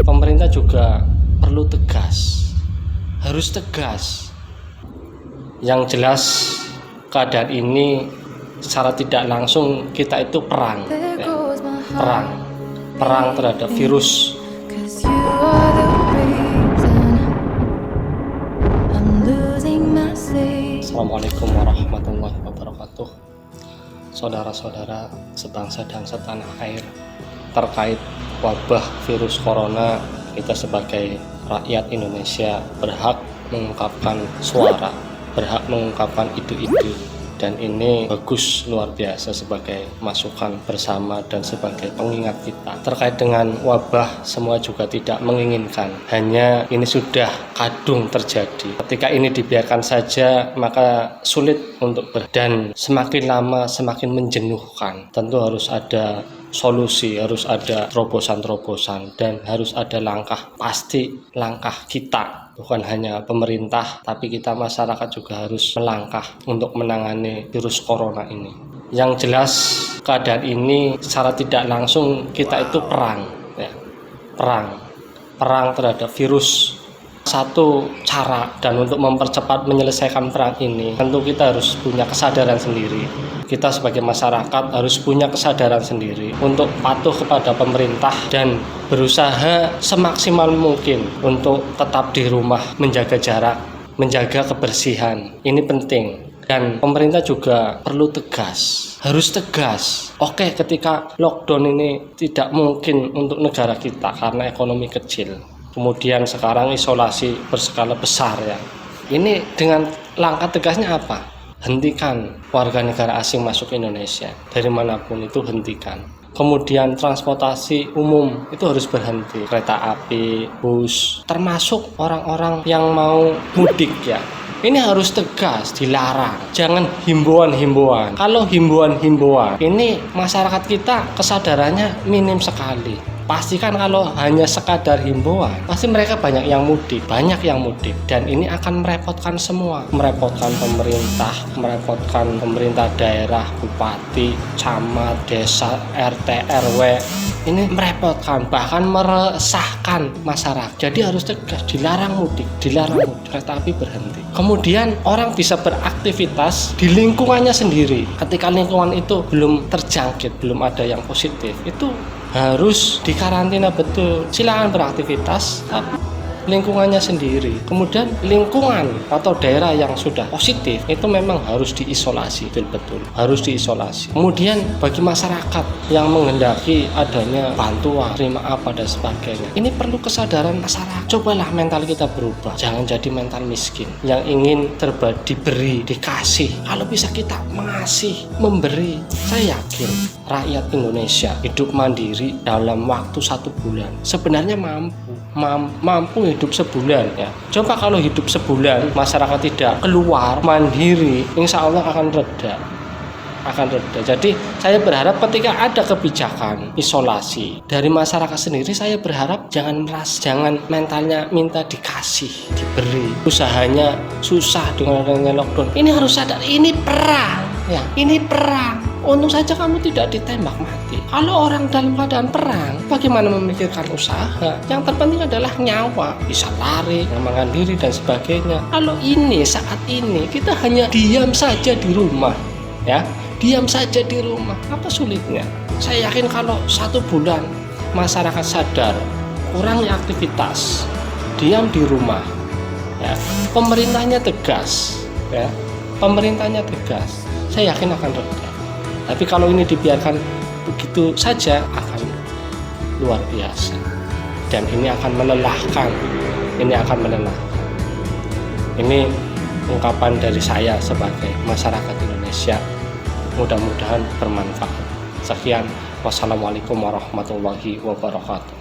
Pemerintah juga perlu tegas, harus tegas. Yang jelas keadaan ini secara tidak langsung kita itu perang, perang terhadap virus. Assalamualaikum warahmatullahi wabarakatuh. Saudara-saudara sebangsa dan setanah air, terkait wabah virus corona, kita sebagai rakyat Indonesia berhak mengungkapkan suara, berhak mengungkapkan ide-ide, dan ini bagus, luar biasa sebagai masukan bersama dan sebagai pengingat kita. Terkait dengan wabah, semua juga tidak menginginkan, hanya ini sudah kadung terjadi. Ketika ini dibiarkan saja, maka sulit untuk dan semakin lama semakin menjenuhkan. Tentu harus ada solusi, harus ada terobosan-terobosan, dan harus ada langkah pasti, langkah kita, bukan hanya pemerintah, tapi kita masyarakat juga harus melangkah untuk menangani virus corona ini. Yang jelas keadaan ini secara tidak langsung kita itu perang, ya. perang terhadap virus. Satu cara dan untuk mempercepat menyelesaikan perang ini, tentu kita harus punya kesadaran sendiri. Kita sebagai masyarakat harus punya kesadaran sendiri untuk patuh kepada pemerintah dan berusaha semaksimal mungkin untuk tetap di rumah, menjaga jarak, menjaga kebersihan. Ini penting. Dan pemerintah juga perlu tegas, harus tegas. Oke, ketika lockdown ini tidak mungkin untuk negara kita karena ekonomi kecil. Kemudian sekarang isolasi berskala besar, ya. Ini dengan langkah tegasnya apa? Hentikan warga negara asing masuk Indonesia. Dari manapun itu hentikan. Kemudian transportasi umum itu harus berhenti. Kereta api, bus, termasuk orang-orang yang mau mudik, ya. Ini harus tegas, dilarang. Jangan himbauan-himbauan. Kalau himbauan-himbauan, ini masyarakat kita kesadarannya minim sekali. Pastikan kalau hanya sekadar himbauan, pasti mereka banyak yang mudik, dan ini akan merepotkan semua, merepotkan pemerintah daerah, bupati, camat, desa, RT, RW. Ini merepotkan, bahkan meresahkan masyarakat. Jadi harus tegas, dilarang mudik, kereta api berhenti. Kemudian orang bisa beraktivitas di lingkungannya sendiri. Ketika lingkungan itu belum terjangkit, belum ada yang positif, itu harus dikarantina betul. Silakan beraktivitas, tapi lingkungannya sendiri. Kemudian lingkungan atau daerah yang sudah positif itu memang harus diisolasi, betul-betul harus diisolasi. Kemudian bagi masyarakat yang menghendaki adanya bantuan, terima apa dan sebagainya, ini perlu kesadaran masyarakat. Cobalah mental kita berubah, jangan jadi mental miskin yang ingin diberi, dikasih. Kalau bisa kita mengasih, memberi. Saya yakin rakyat Indonesia hidup mandiri dalam waktu 1 bulan sebenarnya mampu hidup sebulan, ya. Coba kalau hidup sebulan masyarakat tidak keluar mandiri, insya Allah akan reda. Jadi saya berharap ketika ada kebijakan isolasi dari masyarakat sendiri, saya berharap jangan mentalnya minta dikasih, diberi. Usahanya susah dengan adanya lockdown. Ini harus sadar, ini perang, ya. Ini perang. Untung saja kamu tidak ditembak mati. Kalau orang dalam keadaan perang, bagaimana memikirkan usaha? Yang terpenting adalah nyawa, bisa lari, mengamankan diri dan sebagainya. Kalau saat ini kita hanya diam saja di rumah, ya, diam saja di rumah. Apa sulitnya? Saya yakin kalau 1 bulan masyarakat sadar, kurangi aktivitas, diam di rumah, ya, pemerintahnya tegas, ya, saya yakin akan reda. Tapi kalau ini dibiarkan begitu saja, akan luar biasa, dan ini akan melelahkan. Ini ungkapan dari saya sebagai masyarakat Indonesia, mudah-mudahan bermanfaat. Sekian, wassalamualaikum warahmatullahi wabarakatuh.